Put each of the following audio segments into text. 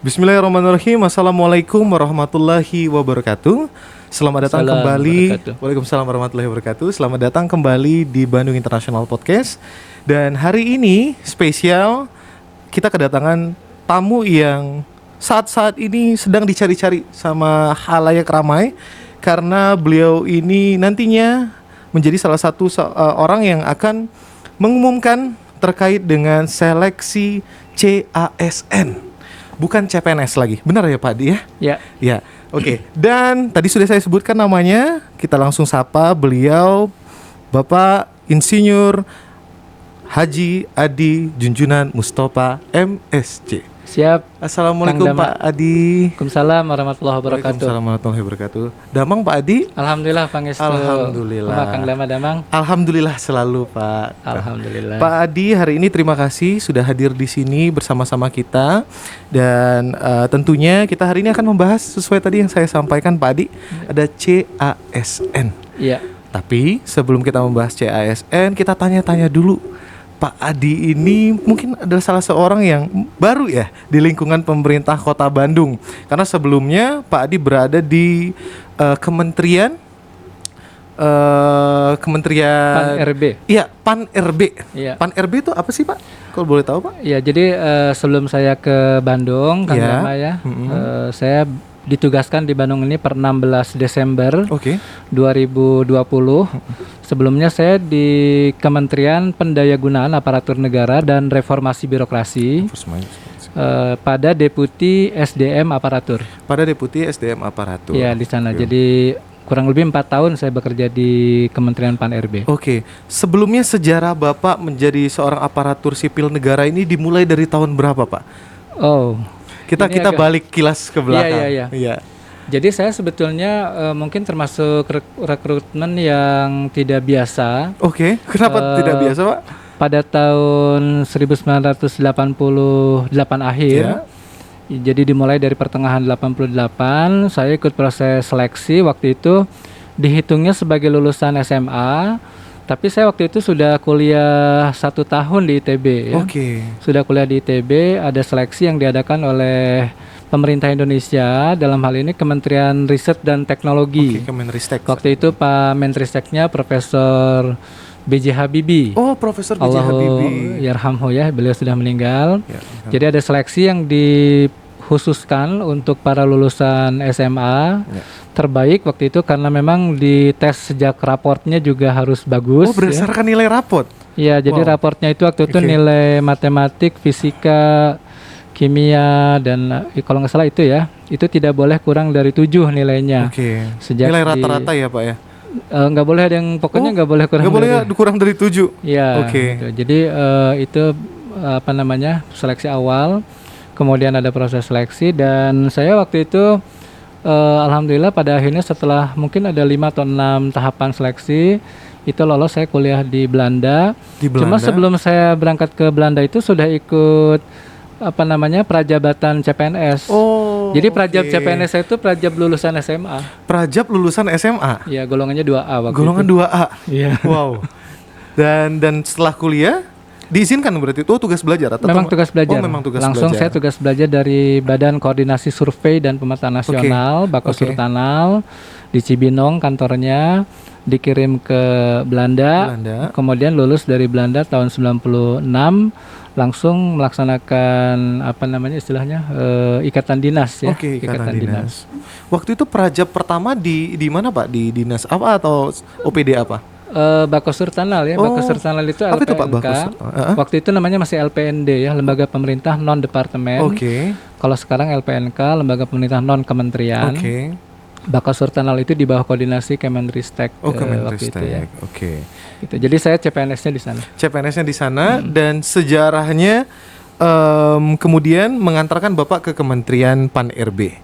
Bismillahirrahmanirrahim. Assalamualaikum warahmatullahi wabarakatuh. Selamat datang kembali. Waalaikumsalam warahmatullahi wabarakatuh. Selamat datang kembali di Bandung International Podcast. Dan hari ini spesial, kita kedatangan tamu yang saat-saat ini sedang dicari-cari sama halayak ramai, karena beliau ini nantinya menjadi salah satu orang yang akan mengumumkan terkait dengan seleksi CASN. Bukan CPNS lagi, benar ya Pak Adi ya? Ya. Ya, oke. Dan tadi sudah saya sebutkan namanya, kita langsung sapa beliau, Bapak Insinyur Haji Adi Junjunan Mustofa MSc. Siap. Assalamualaikum Pak Adi. Waalaikumsalam warahmatullahi wabarakatuh. Waalaikumsalam warahmatullahi wabarakatuh. Damang Pak Adi? Alhamdulillah pangestu. Alhamdulillah. Kang Dama Damang. Alhamdulillah selalu Pak. Alhamdulillah. Pak Adi hari ini terima kasih sudah hadir di sini bersama-sama kita. Dan tentunya kita hari ini akan membahas sesuai tadi yang saya sampaikan Pak Adi, ada CASN. Iya. Tapi sebelum kita membahas CASN, kita tanya-tanya dulu. Pak Adi ini mungkin adalah salah seorang yang baru ya di lingkungan pemerintah Kota Bandung. Karena sebelumnya Pak Adi berada di Kementerian Pan-RB. Iya, Pan-RB. Iya. Pan-RB itu apa sih Pak? Kalau boleh tahu Pak? Iya, jadi sebelum saya ke Bandung, Kang Iya. Dama ya, saya ditugaskan di Bandung ini per 16 Desember Oke. 2020. Sebelumnya saya di Kementerian Pendayagunaan Aparatur Negara dan Reformasi Birokrasi pada Deputi SDM Aparatur. Pada Deputi SDM Aparatur. Ya, di sana. Oke. Jadi kurang lebih 4 tahun saya bekerja di Kementerian Pan-RB. Oke, sebelumnya sejarah Bapak menjadi seorang aparatur sipil negara ini dimulai dari tahun berapa Pak? Oh, Kita balik kilas ke belakang. Iya. Jadi saya sebetulnya mungkin termasuk rekrutmen yang tidak biasa. Oke, kenapa tidak biasa Pak? Pada tahun 1988 akhir. Ya. Jadi dimulai dari pertengahan 88, saya ikut proses seleksi. Waktu itu dihitungnya sebagai lulusan SMA, tapi saya waktu itu sudah kuliah 1 tahun di ITB ya. Oke. Sudah kuliah di ITB, ada seleksi yang diadakan oleh pemerintah Indonesia, dalam hal ini Kementerian Riset dan Teknologi. Oke, Kemenristek. Waktu itu Pak Menristeknya Profesor B.J. Habibie. Oh, Profesor B.J. Habibie. Yarhamhu ya, beliau sudah meninggal. Ya. Jadi ada seleksi yang dikhususkan untuk para lulusan SMA terbaik waktu itu, karena memang di tes sejak raportnya juga harus bagus. Oh, berdasarkan nilai raport. Ya, jadi raportnya itu waktu itu nilai matematik, fisika, kimia, dan kalau nggak salah itu ya, itu tidak boleh kurang dari 7 nilainya. Oke. Sejak Nilai rata-rata ya Pak ya? Nggak boleh ada yang, pokoknya nggak boleh kurang. Nggak boleh kurang dari 7. Ya. Oke. Gitu. Jadi itu seleksi awal, kemudian ada proses seleksi, dan saya waktu itu alhamdulillah pada akhirnya setelah mungkin ada 5 atau 6 tahapan seleksi itu lolos. Saya kuliah di Belanda. Cuma sebelum saya berangkat ke Belanda itu sudah ikut prajabatan CPNS. Oh. Jadi prajab CPNS saya itu prajab lulusan SMA. Prajab lulusan SMA. Ya, golongannya 2A waktu Golongan itu. 2A. Iya. Wow. Dan setelah kuliah diizinkan berarti itu tugas belajar atau memang tugas belajar. Oh, memang tugas langsung belajar. Saya tugas belajar dari Badan Koordinasi Survei dan Pemetaan Nasional, Bakosurtanal, di Cibinong kantornya, dikirim ke Belanda. Kemudian lulus dari Belanda tahun 96, langsung melaksanakan ikatan dinas ya. Oke, ikatan dinas. Waktu itu prajab pertama di mana Pak? Di dinas apa atau OPD apa? Bakosurtanal ya. Bakosurtanal itu apa LPNK. itu Pak Bakosurtanal? Waktu itu namanya masih LPND ya, Lembaga Pemerintah Non Departemen. Oke. Kalau sekarang LPNK, Lembaga Pemerintah Non Kementerian. Oke. Bakosurtanal itu di bawah koordinasi Kemenristek. Kemenristek. Waktu itu ya. Oke. Gitu. Jadi saya CPNS-nya di sana. CPNS-nya di sana dan sejarahnya kemudian mengantarkan Bapak ke Kementerian Pan-RB.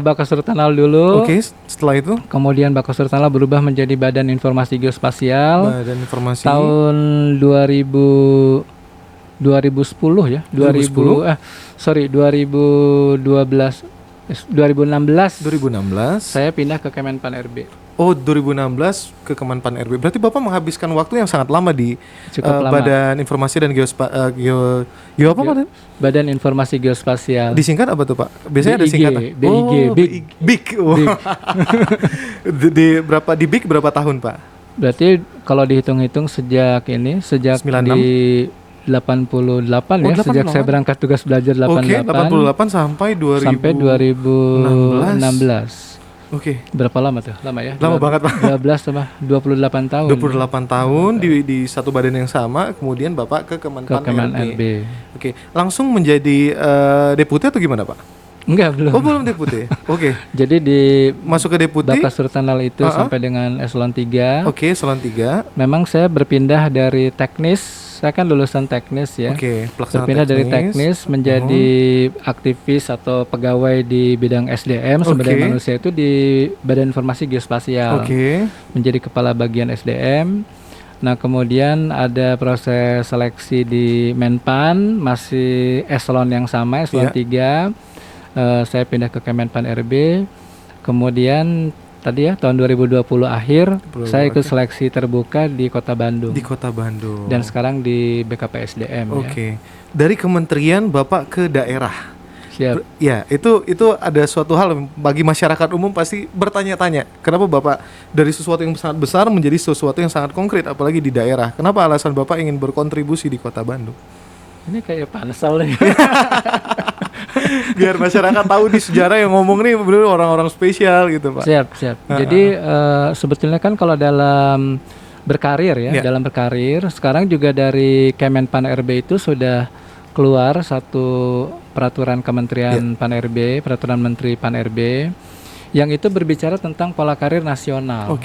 Bakosurtanal dulu. Oke, setelah itu kemudian Bakosurtanal berubah menjadi Badan Informasi Geospasial. Badan Informasi. Tahun 2010 ya. 2012 saya pindah ke Kemenpan RB. Oh, 2016 ke Kemenpan RB. Berarti Bapak menghabiskan waktu yang sangat lama di Cukup lama. Badan Informasi dan Badan Informasi Geospasial. Disingkat apa tuh Pak? Biasanya ada singkatan. BIG. BIG. Oh. di BIG berapa tahun Pak? Berarti kalau dihitung-hitung sejak 96? di 88 ya, sejak saya berangkat tugas belajar 88. Oke, 88 sampai 2016. Oke. Berapa lama tuh? Lama ya? Lama banget Pak. 12 sama 28 tahun. 28 tahun di satu badan yang sama, kemudian Bapak ke Kemenpan RB. Oke, langsung menjadi deputi atau gimana Pak? Enggak, belum. Oh, belum deputi. Oke. Jadi masuk ke deputi Bapak Surtanal itu sampai dengan eselon 3. Oke, eselon 3. Memang saya berpindah dari teknis. Saya kan lulusan teknis ya. Oke, berpindah dari teknis menjadi aktivis atau pegawai di bidang SDM, sumber daya manusia itu di Badan Informasi Geospasial. Menjadi kepala bagian SDM. Nah, kemudian ada proses seleksi di Menpan, masih eselon yang sama, eselon 3. Saya pindah ke Kemenpan RB. Kemudian tadi ya tahun 2020 akhir saya ikut seleksi terbuka di Kota Bandung. Di Kota Bandung. Dan sekarang di BKPSDM. Oke. Dari kementerian Bapak ke daerah. Siap. Ya, itu ada suatu hal bagi masyarakat umum pasti bertanya-tanya, kenapa Bapak dari sesuatu yang sangat besar menjadi sesuatu yang sangat konkret apalagi di daerah. Kenapa alasan Bapak ingin berkontribusi di Kota Bandung? Ini kayak pansel nih. Biar masyarakat tahu di sejarah yang ngomong nih bener orang-orang spesial gitu Pak. Siap. Jadi sebetulnya kan kalau dalam berkarir ya, dalam berkarir sekarang juga dari Kemenpan RB itu sudah keluar satu peraturan Kementerian Pan RB, peraturan Menteri Pan RB yang itu berbicara tentang pola karir nasional.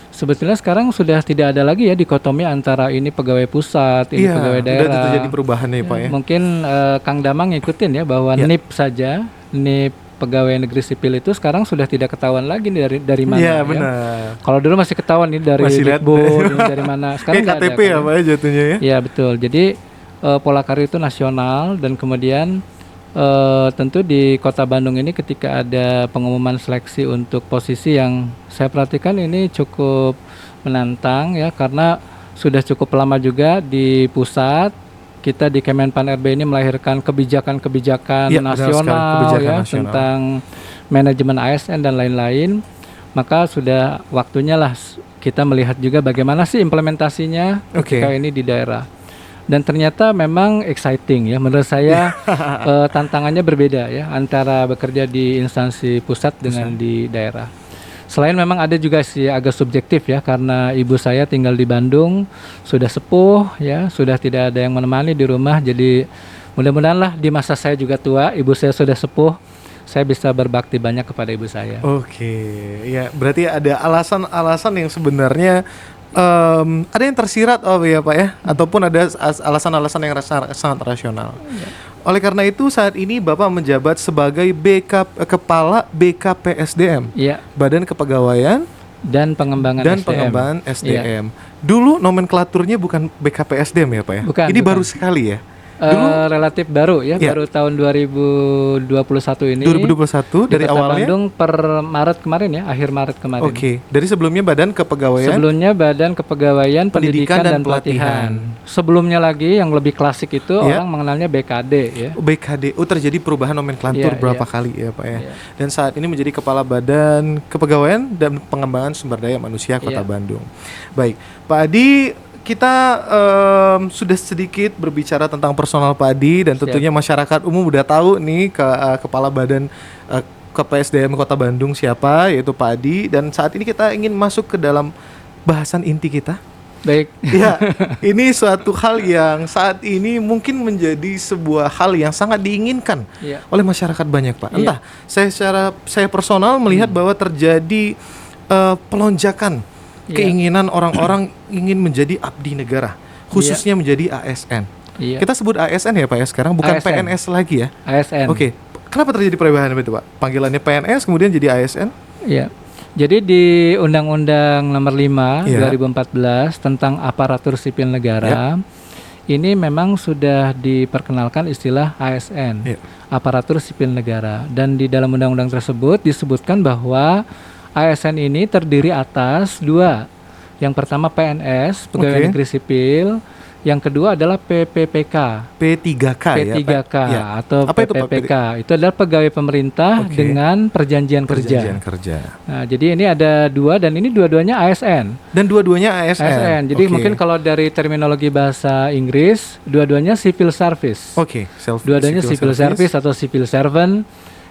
Sebetulnya sekarang sudah tidak ada lagi ya dikotomi antara ini pegawai pusat, ini pegawai daerah. Sudah terjadi perubahan nih Pak ya. Mungkin Kang Damang ngikutin ya bahwa NIP saja, NIP pegawai negeri sipil itu sekarang sudah tidak ketahuan lagi nih dari mana. Iya benar. Kalau dulu masih ketahuan nih dari Dikbud, dari mana. Sekarang kayak KTP ya Pak ya jatuhnya ya. Iya betul. Jadi pola karir itu nasional dan kemudian tentu di Kota Bandung ini ketika ada pengumuman seleksi untuk posisi yang saya perhatikan ini cukup menantang ya karena sudah cukup lama juga di pusat kita di Kemenpan RB ini melahirkan kebijakan-kebijakan nasional tentang manajemen ASN dan lain-lain, maka sudah waktunya lah kita melihat juga bagaimana sih implementasinya ketika ini di daerah. Dan ternyata memang exciting ya menurut saya. Tantangannya berbeda ya antara bekerja di instansi pusat dengan di daerah. Selain memang ada juga sih agak subjektif ya karena ibu saya tinggal di Bandung, sudah sepuh ya, sudah tidak ada yang menemani di rumah. Jadi mudah-mudahan lah di masa saya juga tua, ibu saya sudah sepuh, saya bisa berbakti banyak kepada ibu saya. Ya berarti ada alasan-alasan yang sebenarnya ada yang tersirat ya Pak ya, ataupun ada alasan-alasan yang sangat rasional. Oleh karena itu saat ini Bapak menjabat sebagai Kepala BKPSDM, Badan Kepegawaian dan Pengembangan SDM. Dulu nomenklaturnya bukan BKPSDM ya Pak ya? Ini baru sekali ya? Relatif baru ya, baru tahun 2021 ini. 2021 dari awalnya? Bandung per Maret kemarin ya, akhir Maret kemarin. Dari sebelumnya Badan Kepegawaian? Sebelumnya Badan Kepegawaian Pendidikan dan Pelatihan. Sebelumnya lagi yang lebih klasik itu orang mengenalnya BKD ya. BKD, terjadi perubahan nomenklatur berapa kali ya Pak ya. Dan saat ini menjadi Kepala Badan Kepegawaian dan Pengembangan Sumber Daya Manusia Kota Bandung. Baik, Pak Adi, kita sudah sedikit berbicara tentang personal Pak Adi dan tentunya masyarakat umum udah tahu nih Kepala Badan KPSDM Kota Bandung siapa, yaitu Pak Adi. Dan saat ini kita ingin masuk ke dalam bahasan inti kita. Baik. Ya, ini suatu hal yang saat ini mungkin menjadi sebuah hal yang sangat diinginkan oleh masyarakat banyak Pak. Entah saya personal melihat bahwa terjadi pelonjakan keinginan orang-orang ingin menjadi abdi negara, khususnya menjadi ASN. Kita sebut ASN ya Pak ya sekarang, bukan ASN. PNS lagi ya. ASN. Kenapa terjadi perubahan itu Pak? Panggilannya PNS kemudian jadi ASN? Jadi di Undang-Undang Nomor 5 2014 tentang Aparatur Sipil Negara ini memang sudah diperkenalkan istilah ASN, Aparatur Sipil Negara. Dan di dalam undang-undang tersebut disebutkan bahwa ASN ini terdiri atas dua. Yang pertama PNS, Pegawai Negeri Sipil. Yang kedua adalah PPPK. P3K P3K ya, atau apa PPPK. Itu adalah pegawai pemerintah dengan perjanjian kerja. Nah, jadi ini ada dua dan ini dua-duanya ASN. Dan dua-duanya ASN. Jadi mungkin kalau dari terminologi bahasa Inggris, dua-duanya civil service. Dua-duanya civil service atau civil servant.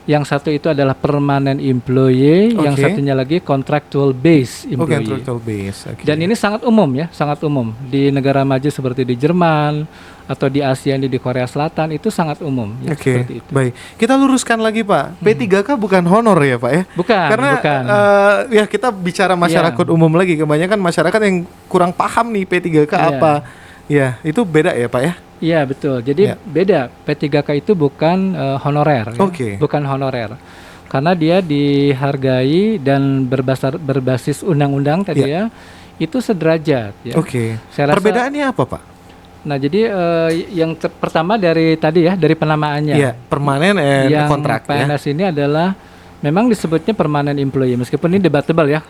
Yang satu itu adalah permanent employee, yang satunya lagi contractual base employee. Contractual base. Dan ini sangat umum ya, sangat umum di negara maju seperti di Jerman atau di Asia ini di Korea Selatan itu sangat umum ya, seperti itu. Baik, kita luruskan lagi Pak. P3K bukan honor ya Pak ya? Bukan. Karena ya kita bicara masyarakat umum lagi, kebanyakan masyarakat yang kurang paham nih P3K apa. Ya, itu beda ya Pak ya? Iya betul. Jadi beda. P3K itu bukan honorer, bukan honorer, karena dia dihargai dan berbasis undang-undang tadi ya. Itu sederajat. Ya. Perbedaannya apa Pak? Nah jadi yang pertama dari tadi ya, dari penamaannya. Permanen and kontrak. PNS ini adalah memang disebutnya permanent employee, meskipun ini debatable ya.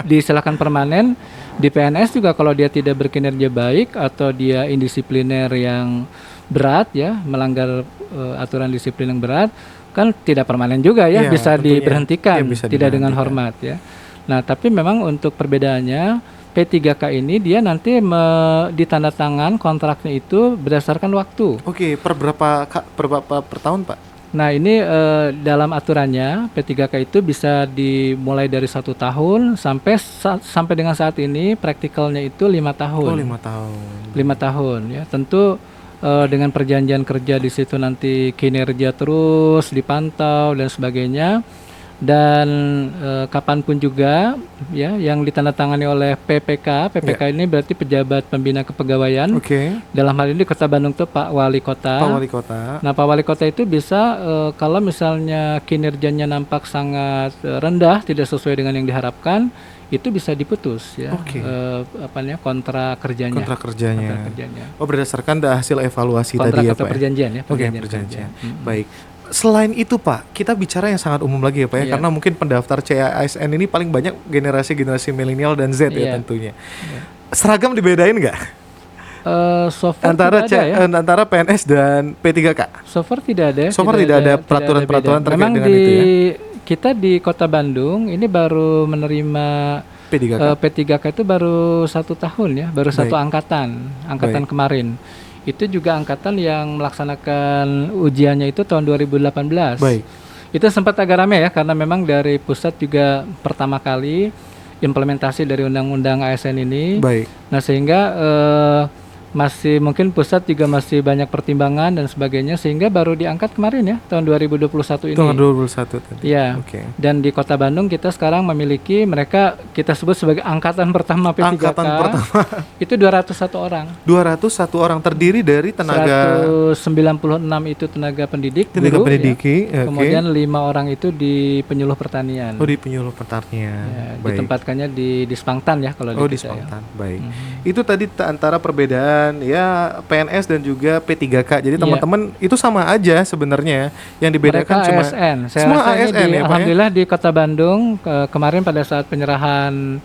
Disilakan permanen. Di PNS juga kalau dia tidak berkinerja baik atau dia indisipliner yang berat ya, melanggar aturan disiplin yang berat, kan tidak permanen juga ya, bisa diberhentikan, tidak dengan hormat ya. Nah, tapi memang untuk perbedaannya P3K ini dia nanti ditandatangan kontraknya itu berdasarkan waktu. Per berapa per tahun Pak? Nah ini dalam aturannya P3K itu bisa dimulai dari 1 tahun sampai dengan saat ini praktikalnya itu 5 tahun. 5 tahun ya. Tentu dengan perjanjian kerja di situ nanti kinerja terus dipantau dan sebagainya. Dan kapanpun juga ya yang ditandatangani oleh PPK ini berarti pejabat pembina kepegawaian. Dalam hal ini di Kota Bandung itu Pak Wali Kota. Nah Pak Wali Kota itu bisa kalau misalnya kinerjanya nampak sangat rendah, tidak sesuai dengan yang diharapkan, itu bisa diputus ya. Kontrak kerjanya. Berdasarkan hasil evaluasi tadi ya Pak. Perjanjian ya. Perjanjian. Baik. Selain itu Pak, kita bicara yang sangat umum lagi ya Pak ya, karena mungkin pendaftar CASN ini paling banyak generasi milenial dan Z ya tentunya. Seragam dibedain nggak? Antara PNS dan P3K? So far tidak ada. Tidak ada peraturan-peraturan terkait dengan itu ya? Kita di Kota Bandung ini baru menerima P3K itu baru 1 tahun ya, baru satu angkatan kemarin. Itu juga angkatan yang melaksanakan ujiannya itu tahun 2018. Itu sempat agak ramai ya, karena memang dari pusat juga pertama kali implementasi dari undang-undang ASN ini. Nah sehingga masih mungkin pusat juga masih banyak pertimbangan dan sebagainya, sehingga baru diangkat kemarin ya tahun 2021 ini. Tahun 2021 tadi. Ya. Dan di Kota Bandung kita sekarang memiliki kita sebut sebagai angkatan pertama P3K. Angkatan pertama. Itu 201 orang. 201 orang terdiri dari tenaga 196 itu tenaga pendidik, ya. Kemudian 5 orang itu di penyuluh pertanian. Di penyuluh pertanian. Ya, ditempatkannya di Spangtan ya kalau di Spangtan. Itu tadi antara perbedaan ya PNS dan juga P3K. Jadi teman-teman itu sama aja sebenarnya. Yang dibedakan cuma ASN. Semua ASN ya Pak. Alhamdulillah di Kota Bandung kemarin pada saat penyerahan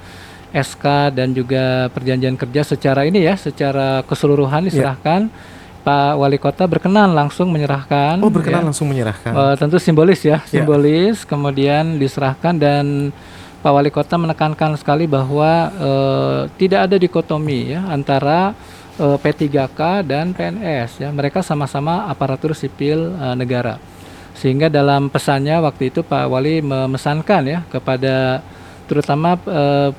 SK dan juga perjanjian kerja secara keseluruhan diserahkan. Pak Wali Kota berkenan langsung menyerahkan. Langsung menyerahkan. Tentu simbolis ya, kemudian diserahkan dan Pak Wali Kota menekankan sekali bahwa tidak ada dikotomi ya antara P3K dan PNS ya, mereka sama-sama aparatur sipil negara. Sehingga dalam pesannya waktu itu Pak Wali memesankan ya kepada terutama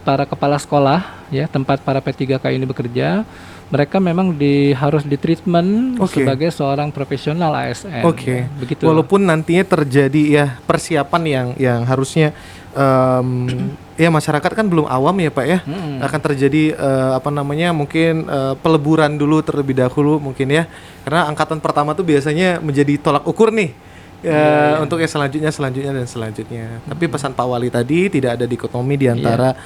para kepala sekolah ya tempat para P3K ini bekerja, mereka memang harus ditreatment sebagai seorang profesional ASN. Ya, begitu. Walaupun nantinya terjadi ya persiapan yang harusnya ya masyarakat kan belum awam ya Pak ya, akan terjadi mungkin peleburan dulu terlebih dahulu mungkin ya, karena angkatan pertama tuh biasanya menjadi tolak ukur nih untuk yang selanjutnya. Tapi pesan Pak Wali tadi tidak ada dikotomi di antara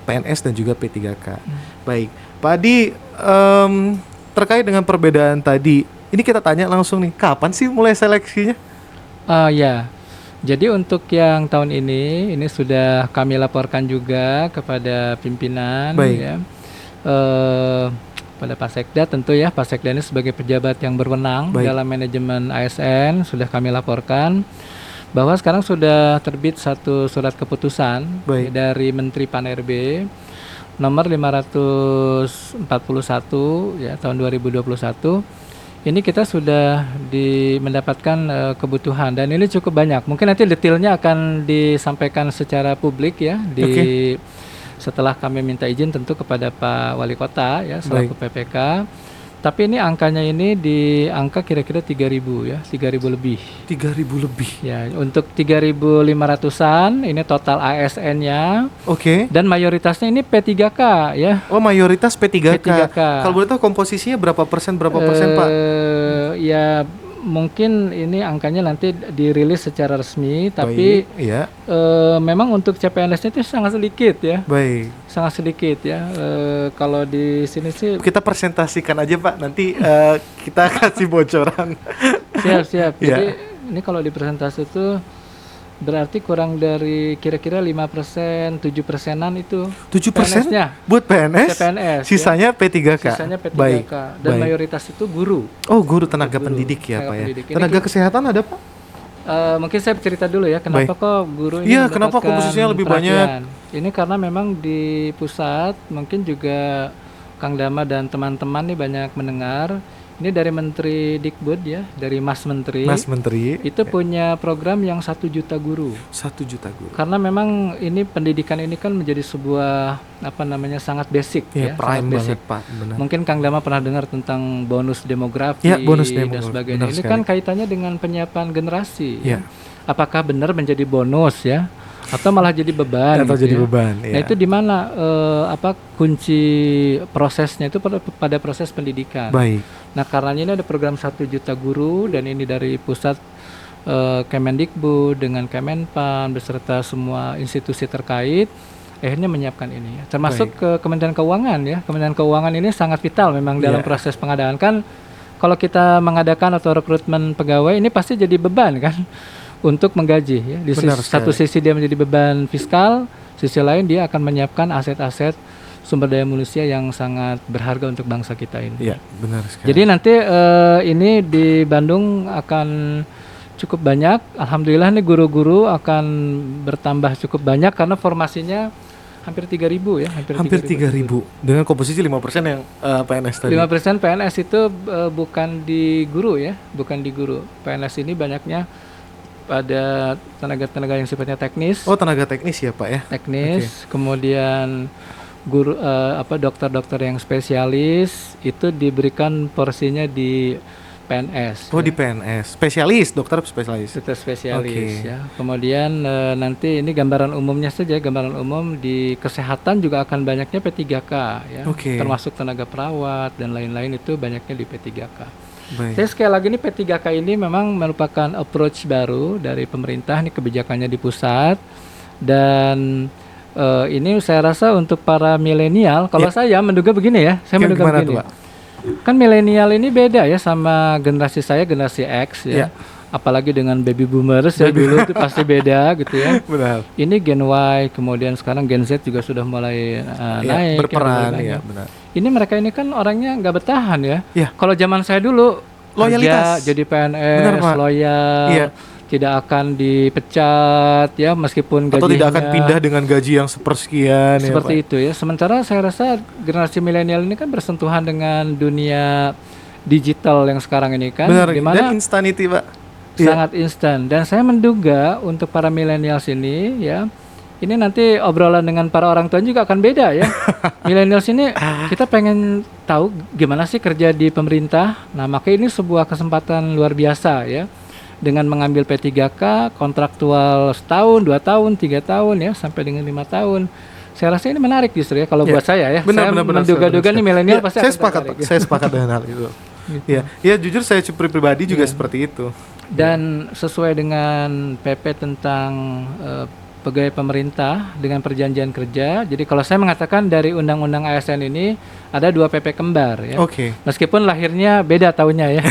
PNS dan juga P3K. Baik, Pak Adi, terkait dengan perbedaan tadi, ini kita tanya langsung nih, kapan sih mulai seleksinya? Jadi untuk yang tahun ini sudah kami laporkan juga kepada pimpinan Baik. ya. Pada Pak Sekda tentu ya, Pak Sekda ini sebagai pejabat yang berwenang Baik. dalam manajemen ASN sudah kami laporkan bahwa sekarang sudah terbit satu surat keputusan Baik. dari Menteri Pan-RB nomor 541 ya tahun 2021. Ini kita sudah mendapatkan kebutuhan dan ini cukup banyak. Mungkin nanti detailnya akan disampaikan secara publik ya setelah kami minta izin tentu kepada Pak Wali Kota ya selaku PPK. Tapi ini angkanya ini di angka kira-kira 3.000 ya, 3.000 lebih. 3.000 lebih. Ya, untuk 3.500-an ini total ASN-nya. Oke. Dan mayoritasnya ini P3K ya. Oh, mayoritas P3K. P3K. Kalau boleh tahu komposisinya berapa persen Pak? Ya mungkin ini angkanya nanti dirilis secara resmi, tapi iya. Memang untuk CPNS-nya itu sangat sedikit ya. Baik. Sangat sedikit ya. Kalau di sini sih kita presentasikan aja Pak, nanti kita kasih bocoran. Siap. Jadi ini kalau di presentasi itu berarti kurang dari kira-kira 5%, 7%-an itu 7% PNS-nya. Buat PNS? CPNS. Sisanya ya. P3K? Sisanya P3K. Baik. Dan mayoritas itu guru. Oh, guru tenaga pendidik ya Pak ya. Tenaga kesehatan ada Pak? Mungkin saya cerita dulu ya, kenapa kok guru ini mendapatkan kenapa komposisinya lebih banyak? Ini karena memang di pusat, mungkin juga Kang Dama dan teman-teman nih banyak mendengar. Ini dari Menteri Dikbud ya, dari Mas Menteri. Mas Menteri. Itu punya program yang 1 juta guru. 1 juta guru. Karena memang ini pendidikan ini kan menjadi sebuah sangat basic ya. Prime sangat basic. banget Pak. Benar. Mungkin Kang Dama pernah dengar tentang bonus demografi bonus dan sebagainya. Ini kan kaitannya dengan penyiapan generasi. Ya. Apakah benar menjadi bonus ya? Atau malah jadi beban? Atau jadi beban. Nah itu di mana kunci prosesnya itu pada proses pendidikan. Baik. Nah karenanya ini ada program 1 juta guru dan ini dari pusat Kemendikbud dengan Kemenpan beserta semua institusi terkait akhirnya menyiapkan ini. Termasuk ke Kementerian Keuangan ya. Kementerian Keuangan ini sangat vital memang dalam proses pengadaan kan. Kalau kita mengadakan atau rekrutmen pegawai ini pasti jadi beban kan. Untuk menggaji ya. Di satu sisi dia menjadi beban fiskal, sisi lain dia akan menyiapkan aset-aset sumber daya manusia yang sangat berharga untuk bangsa kita ini. Iya, benar sekali. Jadi nanti ini di Bandung akan cukup banyak. Alhamdulillah nih guru-guru akan bertambah cukup banyak karena formasinya hampir 3.000 ya, hampir 3.000 dengan komposisi 5% yang PNS tadi. 5% PNS itu bukan di guru ya, bukan di guru. PNS ini banyaknya pada tenaga-tenaga yang sifatnya teknis. Oh, tenaga teknis ya Pak ya? Teknis, kemudian guru dokter-dokter yang spesialis itu diberikan porsinya di PNS. Oh ya? Di PNS, dokter spesialis. Dokter spesialis ya. Kemudian nanti ini gambaran umumnya saja, gambaran umum di kesehatan juga akan banyaknya P3K ya. Termasuk tenaga perawat dan lain-lain itu banyaknya di P3K. Jadi sekali lagi ini P3K ini memang merupakan approach baru dari pemerintah, ini kebijakannya di pusat dan ini saya rasa untuk para milenial, kalau saya menduga begini ya, begini. Kan milenial ini beda ya sama generasi saya, generasi X ya. Apalagi dengan baby boomers ya dulu itu pasti beda gitu ya. Benar. Ini Gen Y, kemudian sekarang Gen Z juga sudah mulai naik. Berperan ya, benar. Ini mereka ini kan orangnya nggak bertahan ya. Kalau zaman saya dulu loyalitas, jadi PNS, loyal, tidak akan dipecat ya meskipun gajinya. Atau tidak akan pindah dengan gaji yang sepersekian. Seperti itu ya. Sementara saya rasa generasi milenial ini kan bersentuhan dengan dunia digital yang sekarang ini kan. Benar, dimana dan instanity Pak. Sangat instan. Dan saya menduga untuk para milenials ini ya, ini nanti obrolan dengan para orang tua juga akan beda ya. Millennials ini kita pengen tahu gimana sih kerja di pemerintah. Nah, maka ini sebuah kesempatan luar biasa ya. Dengan mengambil P3K kontraktual setahun, 2 tahun, 3 tahun ya, sampai dengan 5 tahun. Saya rasa ini menarik justru ya kalau buat saya ya. Saya menduga-duga nih milenial pasti akan tertarik. Saya sepakat dengan hal itu. Ya, jujur saya pribadi juga seperti itu. Dan sesuai dengan PP tentang pegawai pemerintah dengan perjanjian kerja. Jadi kalau saya mengatakan dari undang-undang ASN ini ada 2 PP kembar ya. Oke. Meskipun lahirnya beda tahunnya ya.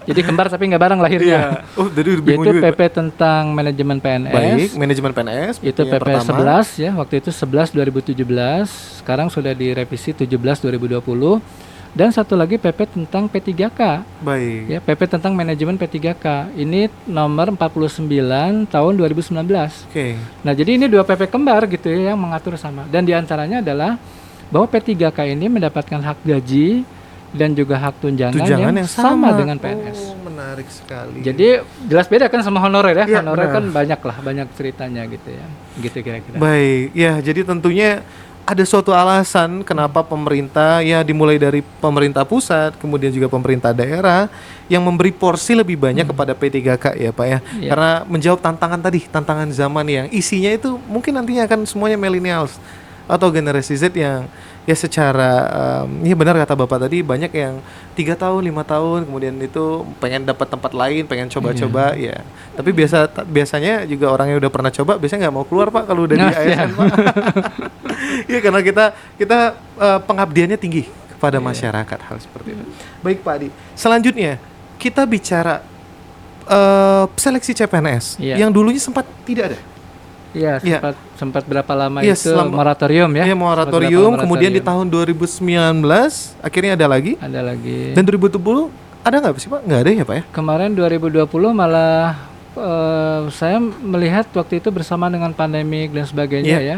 Jadi kembar tapi nggak bareng lahirnya. Oh, jadi yaitu PP tentang manajemen PNS. Baik, manajemen PNS. Itu PP 11 ya, waktu itu 11 2017. Sekarang sudah direvisi 17 2020. Dan satu lagi PP tentang P3K. Baik. Ya, PP tentang manajemen P3K. Ini nomor 49 tahun 2019. Oke. Nah, jadi ini 2 PP kembar gitu ya yang mengatur sama. Dan diantaranya adalah bahwa P3K ini mendapatkan hak gaji dan juga hak tunjangan yang sama dengan PNS. Oh, menarik sekali. Jadi jelas beda kan sama honorer ya. Ya, honorer benar. kan banyak ceritanya gitu ya. Gitu kira-kira. Baik, ya jadi tentunya ada suatu alasan kenapa pemerintah ya dimulai dari pemerintah pusat, kemudian juga pemerintah daerah yang memberi porsi lebih banyak kepada P3K ya Pak ya. Iya. Karena menjawab tantangan zaman yang isinya itu mungkin nantinya akan semuanya millennials atau generasi Z yang ya secara ya benar kata Bapak tadi banyak yang 3 tahun 5 tahun kemudian itu pengen dapat tempat lain, pengen coba-coba ya. Tapi biasanya juga orang yang udah pernah coba biasanya nggak mau keluar Pak kalau udah di ASN Pak. Ya karena kita pengabdiannya tinggi kepada masyarakat hal seperti itu. Baik Pak Adi. Selanjutnya kita bicara seleksi CPNS yang dulunya sempat tidak ada. Iya, sempat berapa lama Iya, itu moratorium ya? Iya, moratorium. Kemudian di tahun 2019 akhirnya ada lagi. Ada lagi. Dan 2020 ada nggak sih Pak? Nggak ada ya Pak ya? Kemarin 2020 malah saya melihat waktu itu bersama dengan pandemi dan sebagainya ya.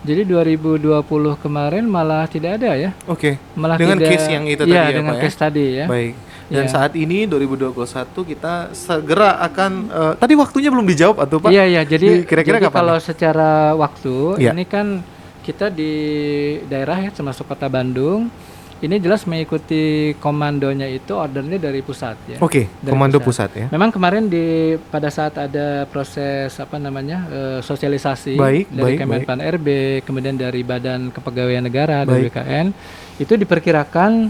Jadi 2020 kemarin malah tidak ada ya. Oke. Malah dengan tidak, case yang itu tadi ya dengan Pak case tadi ya. Baik. Dan saat ini 2021 kita segera akan tadi waktunya belum dijawab atau Pak? Iya, jadi kira-kira kapan? Kalau secara waktu ini kan kita di daerah ya termasuk Kota Bandung. Ini jelas mengikuti komandonya itu ordernya dari pusat ya. Oke, komando pusat ya. Memang kemarin pada saat ada proses sosialisasi dari Kemenpan RB, kemudian dari Badan Kepegawaian Negara dari BKN, itu diperkirakan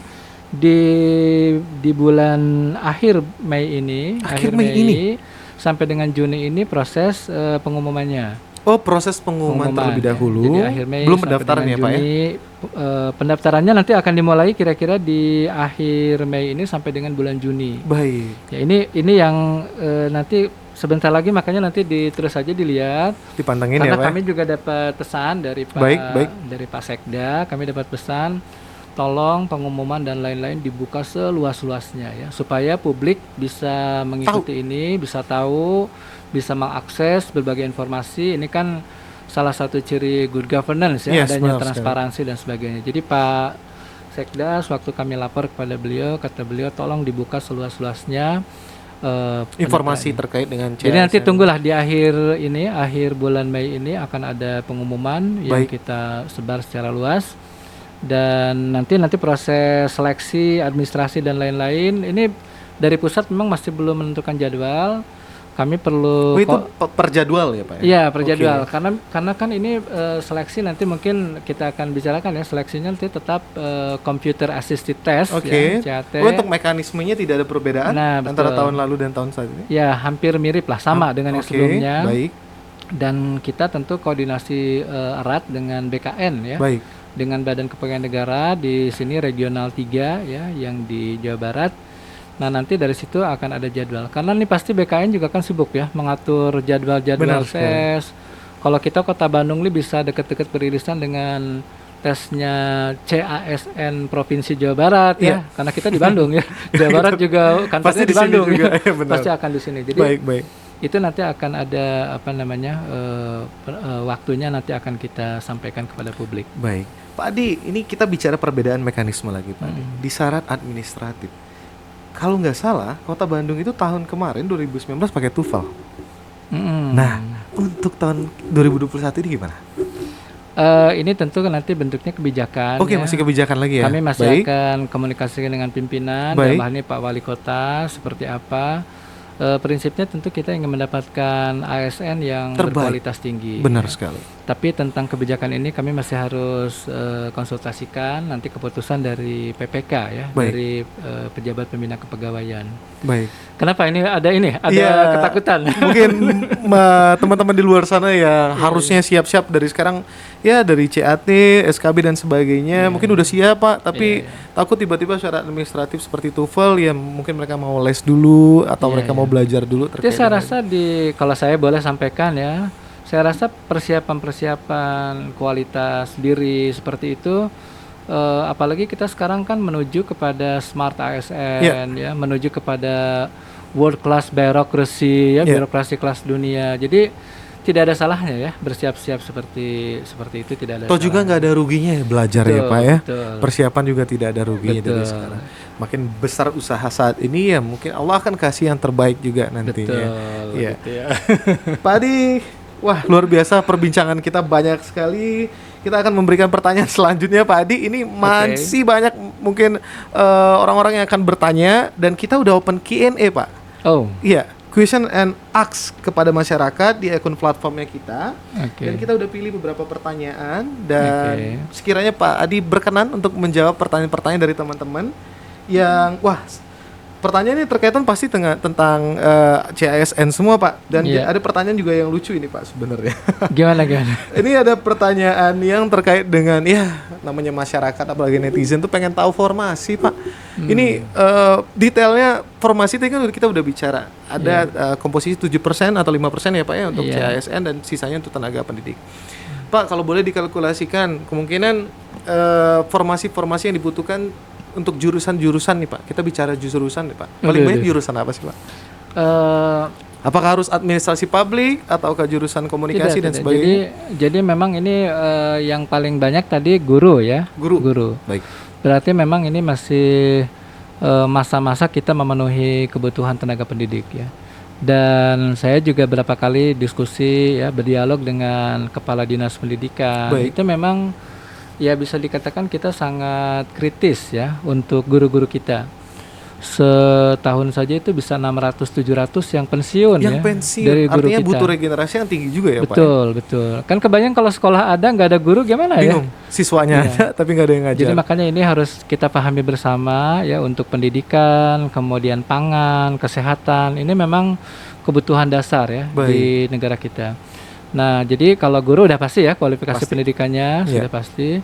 di bulan akhir Mei ini, akhir Mei sampai dengan Juni ini proses pengumumannya. Oh, proses pengumuman terlebih dahulu. Jadi akhir Mei belum pendaftaran ya Pak ya? Pendaftarannya nanti akan dimulai kira-kira di akhir Mei ini sampai dengan bulan Juni. Baik. Ya ini yang nanti sebentar lagi makanya nanti terus saja dilihat. Dipantengin karena ya Pak. Kami juga dapat pesan dari dari Pak Sekda, kami dapat pesan tolong pengumuman dan lain-lain dibuka seluas-luasnya ya supaya publik bisa mengikuti ini, bisa tahu, bisa mengakses berbagai informasi. Ini kan salah satu ciri good governance ya, adanya transparansi dan sebagainya. Jadi Pak Sekda waktu kami lapor kepada beliau, kata beliau tolong dibuka seluas-luasnya informasi terkait dengan CSN. Jadi nanti tunggulah di akhir bulan Mei ini akan ada pengumuman yang kita sebar secara luas. Dan nanti proses seleksi, administrasi dan lain-lain ini dari pusat memang masih belum menentukan jadwal. Kami perlu itu per jadwal ya Pak ya? Iya, per jadwal. Karena kan ini seleksi nanti mungkin kita akan bicarakan ya, seleksinya nanti tetap computer assisted test ya, CAT. Untuk mekanismenya tidak ada perbedaan antara tahun lalu dan tahun saat ini? Ya, hampir mirip lah, sama dengan yang sebelumnya. Baik. Dan kita tentu koordinasi erat dengan BKN ya. Baik. Dengan Badan Kepegawaian Negara di sini regional 3 ya yang di Jawa Barat. Nah, nanti dari situ akan ada jadwal. Karena ini pasti BKN juga kan sibuk ya mengatur jadwal-jadwal tes. Kalau kita Kota Bandung ini bisa dekat-dekat beririsan dengan tesnya CASN Provinsi Jawa Barat ya. Karena kita di Bandung ya. Jawa Barat juga kantornya di Bandung juga, ya. Pasti akan di sini. Jadi baik. Itu nanti akan ada waktunya nanti akan kita sampaikan kepada publik. Baik. Pak Adi, ini kita bicara perbedaan mekanisme lagi Pak Adi. Di syarat administratif. Kalau nggak salah, Kota Bandung itu tahun kemarin 2019 pakai TOEFL. Nah, untuk tahun 2021 ini gimana? Ini tentu nanti bentuknya kebijakan. Oke, masih kebijakan lagi ya. Kami masih akan komunikasikan dengan pimpinan. Dalam hal ini Pak Wali Kota seperti apa. Prinsipnya tentu kita ingin mendapatkan ASN yang berkualitas tinggi. Benar sekali. Tapi tentang kebijakan ini kami masih harus konsultasikan nanti keputusan dari PPK ya, Baik. dari pejabat pembina kepegawaian. Baik. Kenapa ini? Ada Iya, ketakutan. Mungkin teman-teman di luar sana ya harusnya siap-siap dari sekarang ya, dari CAT, SKB dan sebagainya. Mungkin udah siap Pak, tapi takut tiba-tiba syarat administratif seperti TOEFL ya, mungkin mereka mau les dulu atau mereka mau belajar dulu Jadi saya rasa kalau saya boleh sampaikan ya, saya rasa persiapan kualitas diri seperti itu, apalagi kita sekarang kan menuju kepada smart ASN ya, menuju kepada world class bureaucracy ya, birokrasi kelas dunia. Jadi tidak ada salahnya ya bersiap-siap seperti itu, tidak ada. Toh juga nggak ada ruginya ya belajar ya Pak ya. Betul. Persiapan juga tidak ada ruginya dari sekarang. Makin besar usaha saat ini ya mungkin Allah akan kasih yang terbaik juga nantinya. Betul. Iya. Gitu ya. Pak Adi, wah luar biasa perbincangan kita banyak sekali. Kita akan memberikan pertanyaan selanjutnya Pak Adi. Ini masih banyak mungkin orang-orang yang akan bertanya dan kita udah open Q&A Pak. Oh. Iya. Question and ask kepada masyarakat di akun platformnya kita. Dan kita udah pilih beberapa pertanyaan dan sekiranya Pak Adi berkenan untuk menjawab pertanyaan-pertanyaan dari teman-teman yang pertanyaannya terkaitan pasti tentang CASN semua Pak. Dan ada pertanyaan juga yang lucu ini Pak sebenarnya. Gimana? Ini ada pertanyaan yang terkait dengan namanya masyarakat apalagi netizen tuh pengen tahu formasi Pak. Ini detailnya formasi tadi kan kita udah bicara. Ada komposisi 7% atau 5% ya Pak ya untuk CASN dan sisanya untuk tenaga pendidik. Pak kalau boleh dikalkulasikan kemungkinan formasi-formasi yang dibutuhkan untuk jurusan-jurusan nih Pak. Kita bicara jurusan nih Pak. Paling banyak jurusan apa sih Pak? Apakah harus administrasi publik ataukah jurusan komunikasi dan sebagainya? Jadi memang ini yang paling banyak tadi guru ya. Guru. Baik. Berarti memang ini masih masa-masa kita memenuhi kebutuhan tenaga pendidik ya. Dan saya juga berapa kali diskusi ya, berdialog dengan kepala dinas pendidikan. Baik. Itu memang ya bisa dikatakan kita sangat kritis ya untuk guru-guru kita. Setahun saja itu bisa 600-700 yang pensiun yang ya. Pensiun. Dari guru artinya kita. Butuh regenerasi yang tinggi juga ya Pak. Betul. Kan kebayang kalau sekolah ada nggak ada guru gimana bingung. Siswanya ada tapi nggak ada yang ngajar. Jadi makanya ini harus kita pahami bersama ya, untuk pendidikan, kemudian pangan, kesehatan. Ini memang kebutuhan dasar ya di negara kita. Nah, jadi kalau guru udah pasti ya kualifikasi pendidikannya sudah pasti.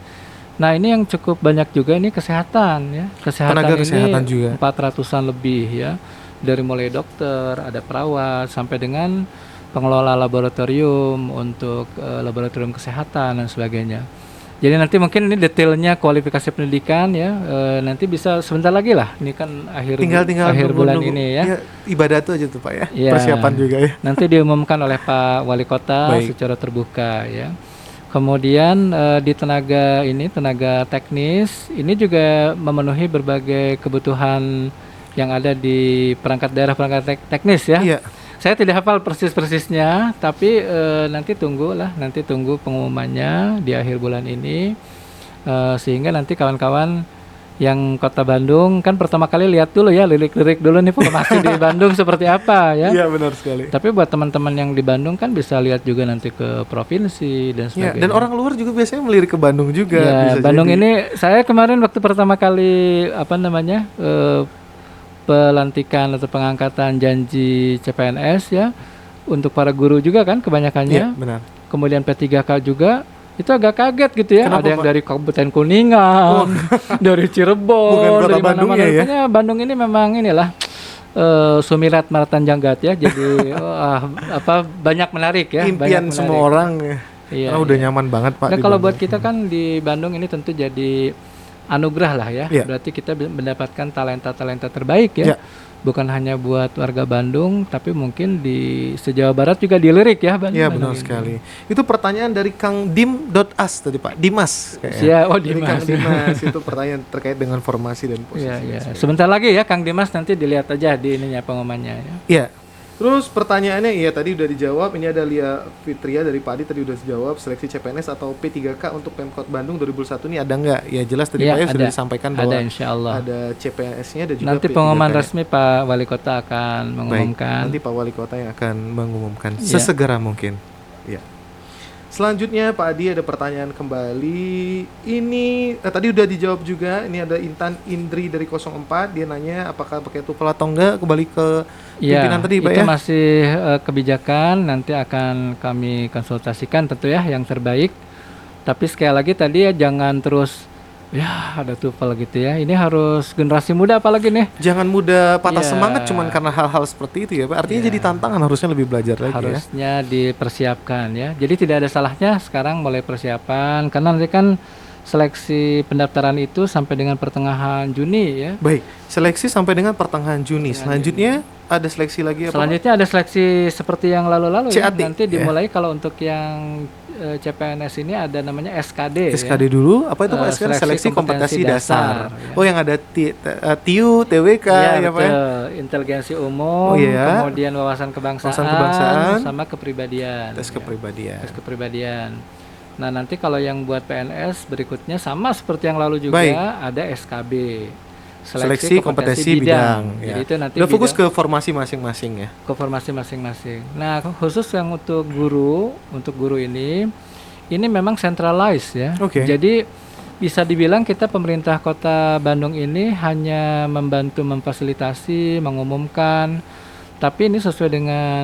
Nah, ini yang cukup banyak juga ini kesehatan ya. Tenaga kesehatan juga 400-an lebih ya. Dari mulai dokter, ada perawat sampai dengan pengelola laboratorium untuk laboratorium kesehatan dan sebagainya. Jadi nanti mungkin ini detailnya kualifikasi pendidikan ya, nanti bisa sebentar lagi lah. Ini kan akhir bulan ini ya. Ibadah tuh aja tuh Pak ya. Persiapan juga ya. Nanti diumumkan oleh Pak Wali Kota secara terbuka ya. Kemudian di tenaga teknis ini juga memenuhi berbagai kebutuhan yang ada di perangkat daerah, perangkat teknis ya. Iya. Saya tidak hafal persisnya, tapi nanti tunggu pengumumannya di akhir bulan ini, sehingga nanti kawan-kawan yang Kota Bandung kan pertama kali lihat dulu ya, lirik-lirik dulu nih formasi di Bandung seperti apa ya. Iya benar sekali. Tapi buat teman-teman yang di Bandung kan bisa lihat juga nanti ke provinsi dan sebagainya. Dan orang luar juga biasanya melirik ke Bandung juga. Ya, bisa Bandung jadi. ini saya kemarin waktu pertama kali pelantikan atau pengangkatan janji CPNS ya untuk para guru juga kan kebanyakannya. Iya, benar. Kemudian P3K juga itu agak kaget gitu ya. Kenapa, ada yang Pak? dari Kabupaten Kuningan, dari Cirebon, dari mana-mana. Makanya Bandung ini memang inilah Sumirat Maratan Janggat ya. Jadi banyak menarik ya. Impian semua orang ya. Iya, karena udah nyaman banget Pak. Nah kalau buat kita kan di Bandung ini tentu jadi anugerah lah ya. Berarti kita mendapatkan talenta-talenta terbaik ya. Bukan hanya buat warga Bandung, tapi mungkin di se-Jawa Barat juga dilirik ya Bandung. Iya benar sekali. Itu pertanyaan dari Kang Dim.as tadi Pak, Dimas kayaknya. Dimas. Kang Dimas itu pertanyaan terkait dengan formasi dan posisi. Iya. Sebentar lagi ya Kang Dimas, nanti dilihat aja di ininya pengumumannya ya. Iya. Terus pertanyaannya tadi udah dijawab. Ini ada Lia Fitria dari Pak Adi tadi udah dijawab. Seleksi CPNS atau P3K untuk Pemkot Bandung 2021 ini ada nggak? Ya jelas tadi Pak sudah disampaikan bahwa ada, insyaallah. Ada CPNS-nya ada juga nanti P3K. Pengumuman resmi Pak Wali Kota akan mengumumkan. Baik, nanti Pak Wali Kota yang akan mengumumkan sesegera mungkin. Ya. Selanjutnya Pak Adi ada pertanyaan kembali. Ini tadi udah dijawab juga. Ini ada Intan Indri dari 04. Dia nanya apakah pakai TOEFL atau enggak. Kembali ke pimpinan tadi Pak ya. Itu masih kebijakan. Nanti akan kami konsultasikan tentu ya yang terbaik. Tapi sekali lagi tadi ya jangan terus ya ada TOEFL gitu ya. Ini harus generasi muda apalagi nih. Jangan mudah patah semangat cuman karena hal-hal seperti itu ya Pak. Artinya jadi tantangan, harusnya lebih belajar lagi harusnya dipersiapkan ya. Jadi tidak ada salahnya sekarang mulai persiapan. Karena nanti kan seleksi pendaftaran itu sampai dengan pertengahan Juni ya. Baik, seleksi sampai dengan pertengahan Juni. Selanjutnya ada seleksi lagi apa? Selanjutnya ada seleksi seperti yang lalu-lalu ya. Nanti dimulai kalau untuk yang CPNS ini ada namanya SKD. SKD ya. Dulu, apa itu Pak? Seleksi kompetensi dasar. Ya. Oh, yang ada TIU, TWK ya Pak. Inteligensi umum, kemudian wawasan kebangsaan, sama kepribadian. Tes kepribadian. Tes kepribadian. Nah, nanti kalau yang buat PNS berikutnya sama seperti yang lalu juga ada SKB. Seleksi kompetensi bidang. Jadi itu nanti udah fokus ke formasi masing-masing ya. Ke formasi masing-masing. Nah, khusus yang untuk guru ini memang centralized ya. Jadi bisa dibilang kita pemerintah Kota Bandung ini hanya membantu memfasilitasi, mengumumkan, tapi ini sesuai dengan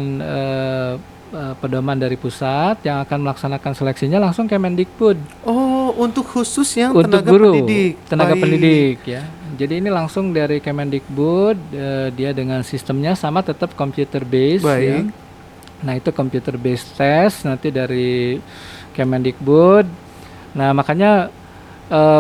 pedoman dari pusat yang akan melaksanakan seleksinya langsung Kemendikbud. Oh, untuk khusus yang untuk tenaga pendidik ya. Jadi ini langsung dari Kemendikbud, dia dengan sistemnya sama tetap computer based ya. Nah, itu computer based test nanti dari Kemendikbud. Nah, makanya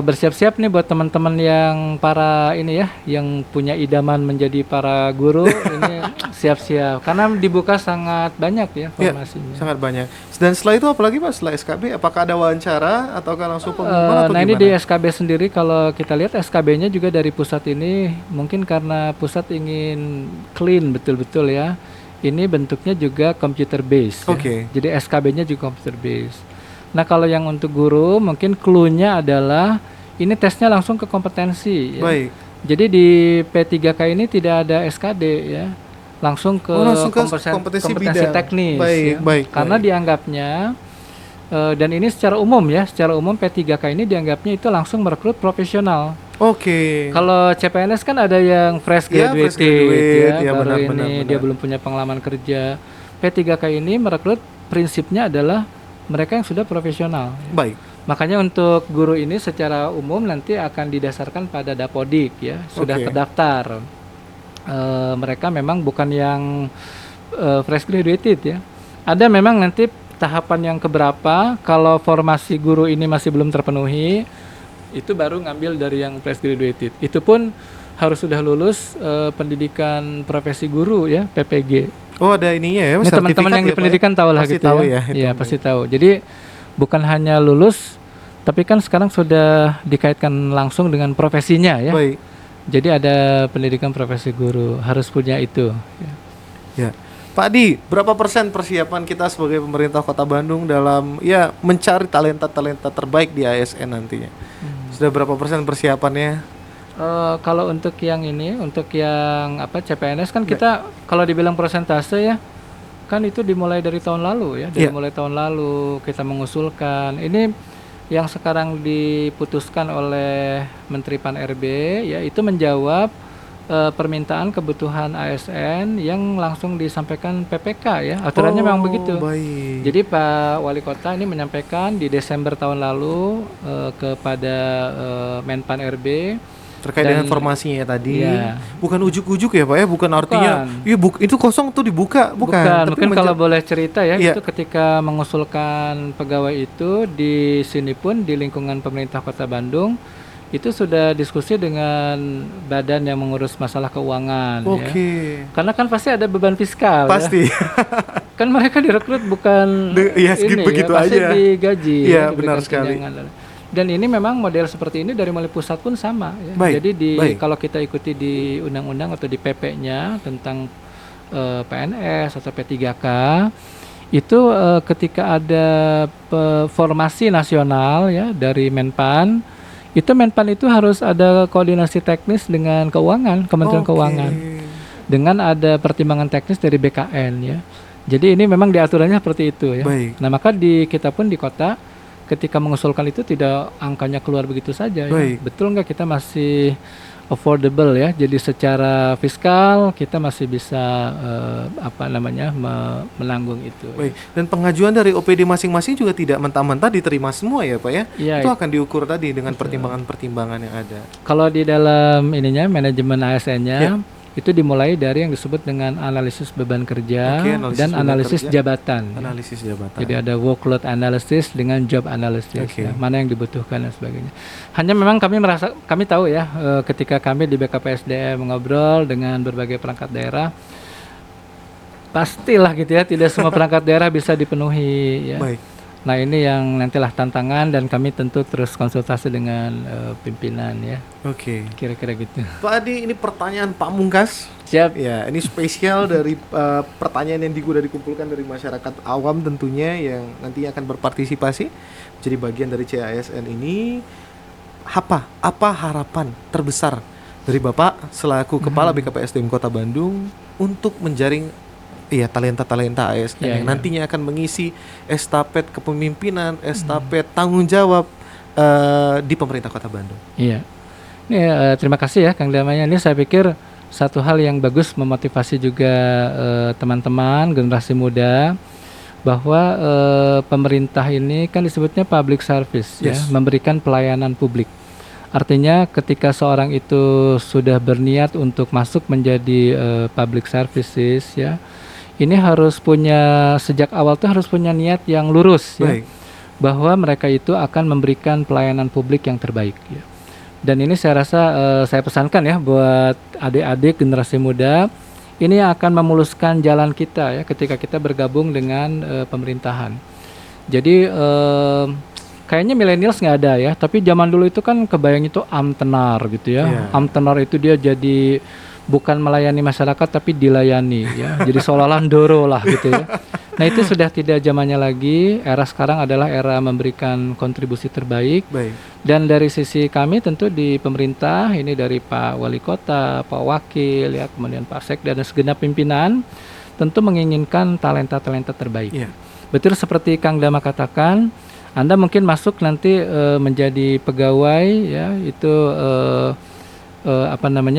bersiap-siap nih buat teman-teman yang para ini ya, yang punya idaman menjadi para guru ini siap-siap karena dibuka sangat banyak ya formasinya. Sangat banyak. Dan setelah itu apalagi Pak, setelah SKB apakah ada wawancara ataukah langsung pengumuman atau nah gimana? Ini di SKB sendiri kalau kita lihat SKB-nya juga dari pusat ini mungkin karena pusat ingin clean betul-betul ya. Ini bentuknya juga computer based. Ya. Jadi SKB-nya juga computer based. Nah, kalau yang untuk guru mungkin clue-nya adalah ini tesnya langsung ke kompetensi ya. Jadi di P3K ini tidak ada SKD ya. Langsung ke kompetensi teknis ya. Karena dianggapnya dan ini secara umum ya, secara umum P3K ini dianggapnya itu langsung merekrut profesional. Kalau CPNS kan ada yang fresh graduate ya, baru ini dia belum punya pengalaman kerja. P3K ini merekrut prinsipnya adalah mereka yang sudah profesional. Makanya untuk guru ini secara umum nanti akan didasarkan pada Dapodik ya, sudah terdaftar. Mereka memang bukan yang fresh graduated ya. Ada memang nanti tahapan yang keberapa, kalau formasi guru ini masih belum terpenuhi, itu baru ngambil dari yang fresh graduated. Itu pun harus sudah lulus pendidikan profesi guru ya, PPG. Oh, ada ininya ya. Ini teman-teman yang di pendidikan tahu lah gitu ya. Iya, pasti tahu. Jadi bukan hanya lulus, tapi kan sekarang sudah dikaitkan langsung dengan profesinya ya. Jadi ada pendidikan profesi guru, harus punya itu. Ya. Pak Adi, berapa persen persiapan kita sebagai pemerintah Kota Bandung dalam mencari talenta-talenta terbaik di ASN nantinya? Sudah berapa persen persiapannya? Kalau untuk yang ini, untuk yang CPNS kan kita kalau dibilang persentase ya, kan itu dimulai dari tahun lalu ya, mulai tahun lalu kita mengusulkan. Ini yang sekarang diputuskan oleh Menteri Pan-RB ya, itu menjawab permintaan kebutuhan ASN yang langsung disampaikan PPK ya, aturannya memang begitu. Jadi Pak Wali Kota ini menyampaikan di Desember tahun lalu kepada Menpan RB terkait dengan formasinya tadi, bukan ujuk-ujuk ya Pak ya, bukan artinya itu kosong tuh dibuka, bukan. Mungkin kalau boleh cerita ya, itu ketika mengusulkan pegawai itu di sini pun di lingkungan pemerintah Kota Bandung itu sudah diskusi dengan badan yang mengurus masalah keuangan ya. Karena kan pasti ada beban fiskal ya. Kan mereka direkrut bukan begitu pasti aja digaji benar sekali. Dan ini memang model seperti ini dari mulai pusat pun sama ya. Jadi kalau kita ikuti di undang-undang atau di PP-nya tentang PNS atau P3K itu ketika ada formasi nasional ya dari Menpan, itu Menpan itu harus ada koordinasi teknis dengan keuangan, Kementerian Keuangan, dengan ada pertimbangan teknis dari BKN ya. Jadi ini memang diaturannya seperti itu ya. Baik. Nah maka kita pun di kota ketika mengusulkan itu tidak angkanya keluar begitu saja. Ya. Betul nggak kita masih affordable ya. Jadi secara fiskal kita masih bisa menanggung itu. Baik. Dan pengajuan dari OPD masing-masing juga tidak mentah-mentah diterima semua ya Pak ya. Itu akan diukur tadi dengan pertimbangan-pertimbangan yang ada. Kalau di dalam manajemen ASN-nya itu dimulai dari yang disebut dengan analisis beban kerja dan analisis jabatan. Analisis jabatan. Jadi ada workload analysis dengan job analysis. Ya, mana yang dibutuhkan dan sebagainya. Hanya memang kami tahu ya ketika kami di BKPSDM mengobrol dengan berbagai perangkat daerah, pastilah gitu ya tidak semua perangkat daerah bisa dipenuhi. Ya. Baik. Nah ini yang nantilah tantangan dan kami tentu terus konsultasi dengan pimpinan ya. Oke. Kira-kira gitu. Pak Adi, ini pertanyaan pamungkas. Siap. Ya, ini spesial dari pertanyaan yang sudah dikumpulkan dari masyarakat awam tentunya yang nantinya akan berpartisipasi menjadi bagian dari CASN ini. Apa harapan terbesar dari Bapak selaku Kepala BKPSDM Kota Bandung untuk menjaring talenta-talenta ASN yang nantinya akan mengisi estafet kepemimpinan, estafet tanggung jawab di pemerintah Kota Bandung. Iya. Ini terima kasih ya Kang Damanya. Ini saya pikir satu hal yang bagus memotivasi juga teman-teman generasi muda bahwa pemerintah ini kan disebutnya public service ya, memberikan pelayanan publik. Artinya ketika seorang itu sudah berniat untuk masuk menjadi public services ya, ini harus punya sejak awal tuh harus punya niat yang lurus ya, bahwa mereka itu akan memberikan pelayanan publik yang terbaik ya. Dan ini saya rasa saya pesankan ya buat adik-adik generasi muda, ini akan memuluskan jalan kita ya ketika kita bergabung dengan pemerintahan. Jadi kayaknya millennials nggak ada ya, tapi zaman dulu itu kan kebayang itu amtenar gitu ya. Amtenar itu dia jadi bukan melayani masyarakat tapi dilayani ya. Jadi seolah-olah ndoro lah gitu ya. Nah itu sudah tidak zamannya lagi. Era sekarang adalah era memberikan kontribusi terbaik. Dan dari sisi kami tentu di pemerintah ini dari Pak Wali Kota, Pak Wakil ya, kemudian Pak Sekda dan segenap pimpinan tentu menginginkan talenta-talenta terbaik. Betul seperti Kang Dama katakan, Anda mungkin masuk nanti menjadi pegawai ya itu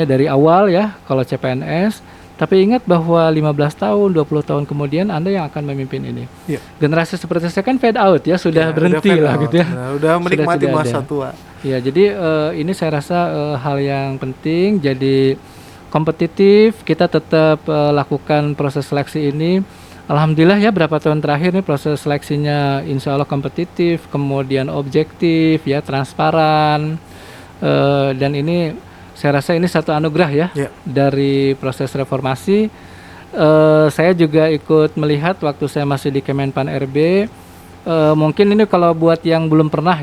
dari awal ya kalau CPNS, tapi ingat bahwa 15 tahun, 20 tahun kemudian Anda yang akan memimpin ini. Generasi seperti saya kan fade out ya, sudah berhenti lah gitu ya. Udah menikmati masa tua. Ya, jadi ini saya rasa hal yang penting, jadi kompetitif, kita tetap lakukan proses seleksi ini. Alhamdulillah ya berapa tahun terakhir nih proses seleksinya insya Allah kompetitif, kemudian objektif ya, transparan, dan ini saya rasa ini satu anugerah ya dari proses reformasi. Saya juga ikut melihat waktu saya masih di Kemenpan RB. Mungkin ini kalau buat yang belum pernah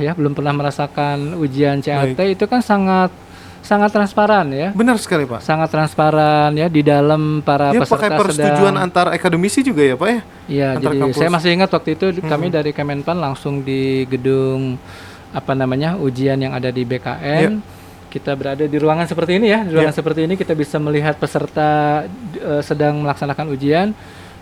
merasakan ujian CAT itu kan sangat transparan ya. Benar sekali Pak. Sangat transparan ya di dalam para peserta pakai persetujuan antar akademisi juga ya Pak ya. Iya, jadi kampus. Saya masih ingat waktu itu kami dari Kemenpan langsung di gedung ujian yang ada di BKN. Kita berada di ruangan seperti ini ya, seperti ini kita bisa melihat peserta sedang melaksanakan ujian,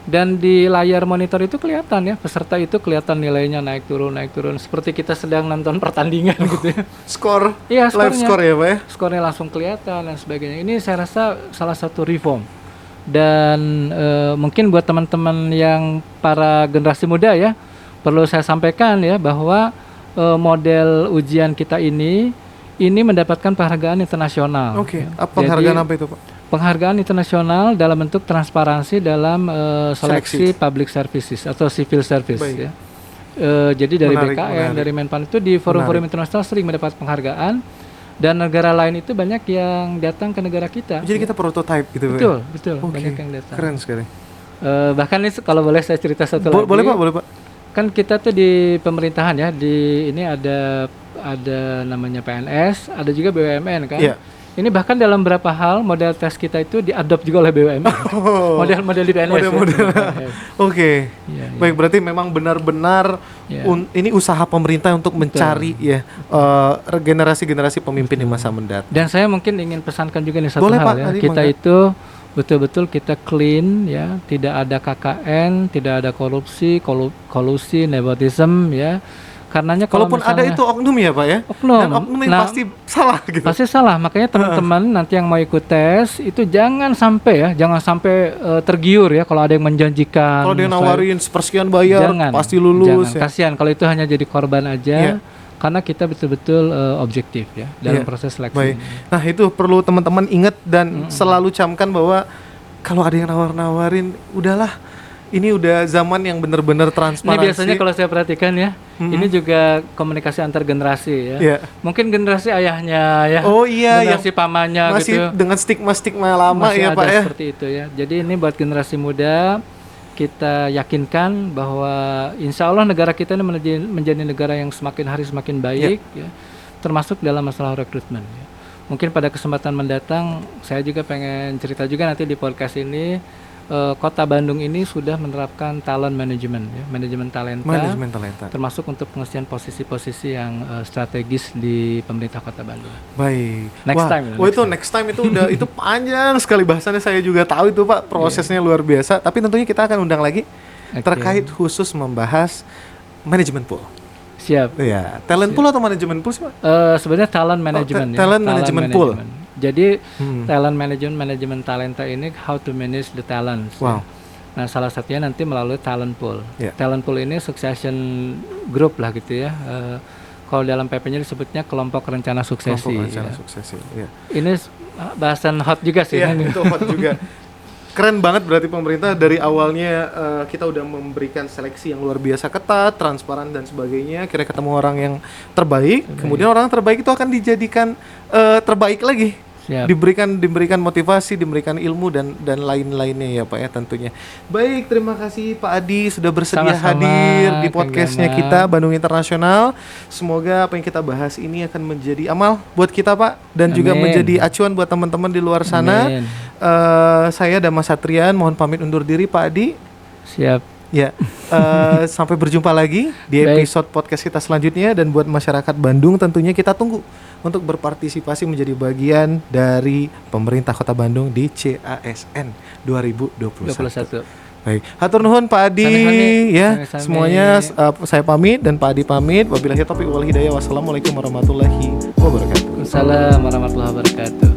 dan di layar monitor itu kelihatan ya, peserta itu kelihatan nilainya naik turun seperti kita sedang nonton pertandingan gitu ya. Skor, live skor ya Pak ya? Skornya langsung kelihatan dan sebagainya. Ini saya rasa salah satu reform. Dan mungkin buat teman-teman yang para generasi muda ya, perlu saya sampaikan ya bahwa model ujian kita ini mendapatkan penghargaan internasional. Penghargaan apa itu Pak? Penghargaan internasional dalam bentuk transparansi dalam seleksi public services atau civil service ya. Jadi dari BKN, dari Menpan itu di forum-forum internasional sering mendapat penghargaan, dan negara lain itu banyak yang datang ke negara kita. Jadi kita prototype gitu Betul, banyak yang datang. Keren sekali. Bahkan ini kalau boleh saya cerita satu lagi. Boleh Pak. Kan kita tuh di pemerintahan ya, di ini ada namanya PNS, ada juga BUMN kan. Ini bahkan dalam beberapa hal model tes kita itu diadopt juga oleh BUMN. Model di PNS. Baik, berarti memang benar-benar ini usaha pemerintah untuk mencari generasi-generasi pemimpin di masa mendatang. Dan saya mungkin ingin pesankan juga nih satu hal ya. Kita itu betul-betul kita clean ya, tidak ada KKN, tidak ada korupsi, kolusi, nepotisme ya. Karenanya kalaupun ada itu oknum ya Pak ya. Oknum. Dan oknum yang pasti salah gitu. Pasti salah. Makanya teman-teman nanti yang mau ikut tes itu jangan sampai tergiur ya kalau ada yang menjanjikan. Kalau dia nawarin sepersekian bayar pasti lulus. Jangan. Ya. Kasihan kalau itu hanya jadi korban aja. Karena kita betul-betul objektif ya dalam proses seleksi. Baik. Nah itu perlu teman-teman ingat dan selalu camkan bahwa kalau ada yang nawarin, udahlah. Ini udah zaman yang benar-benar transparansi. Ini biasanya kalau saya perhatikan ya, ini juga komunikasi antar generasi ya. Mungkin generasi ayahnya ya. Oh iya, generasi pamannya masih gitu. dengan stigma-stigma lama masih ya ada Pak ya. Seperti itu ya. Jadi ini buat generasi muda, kita yakinkan bahwa insya Allah negara kita ini menjadi negara yang semakin hari semakin baik ya. Termasuk dalam masalah rekrutmen ya. Mungkin pada kesempatan mendatang saya juga pengen cerita juga nanti di podcast ini. Kota Bandung ini sudah menerapkan talent management, ya, manajemen talenta, termasuk untuk pengisian posisi-posisi yang strategis di pemerintah Kota Bandung. Baik. Next time itu udah itu panjang sekali bahasannya, saya juga tahu itu Pak, prosesnya luar biasa. Tapi tentunya kita akan undang lagi terkait khusus membahas manajemen pool. Siap. Ya, talent pool atau manajemen pool sih Pak? Sebenarnya talent management. Talent management pool. Jadi talent manajemen talenta ini how to manage the talents. Wow. Ya. Nah salah satunya nanti melalui talent pool. Talent pool ini succession group lah gitu ya. Kalau dalam PP-nya disebutnya kelompok rencana suksesi. Suksesi. Ya. Ini bahasan hot juga sih. Iya, itu hot juga. Keren banget berarti pemerintah dari awalnya kita udah memberikan seleksi yang luar biasa ketat, transparan dan sebagainya. Akhirnya ketemu orang yang terbaik. Kemudian orang terbaik itu akan dijadikan terbaik lagi. Siap. Diberikan motivasi, diberikan ilmu dan lain-lainnya ya Pak ya tentunya. Baik, terima kasih Pak Adi sudah bersedia hadir di podcastnya kita Bandung Internasional. Semoga apa yang kita bahas ini akan menjadi amal buat kita Pak dan juga menjadi acuan buat teman-teman di luar sana. Saya Damas Satrian mohon pamit undur diri Pak Adi. Siap. Ya, sampai berjumpa lagi di episode podcast kita selanjutnya. Dan buat masyarakat Bandung tentunya kita tunggu untuk berpartisipasi menjadi bagian dari pemerintah Kota Bandung di CASN 2021. Baik, hatur nuhun Pak Adi ya. Semuanya saya pamit dan Pak Adi pamit. Wabillahi taufiq wal hidayah. Wassalamualaikum warahmatullahi wabarakatuh. Waalaikumsalam warahmatullahi wabarakatuh.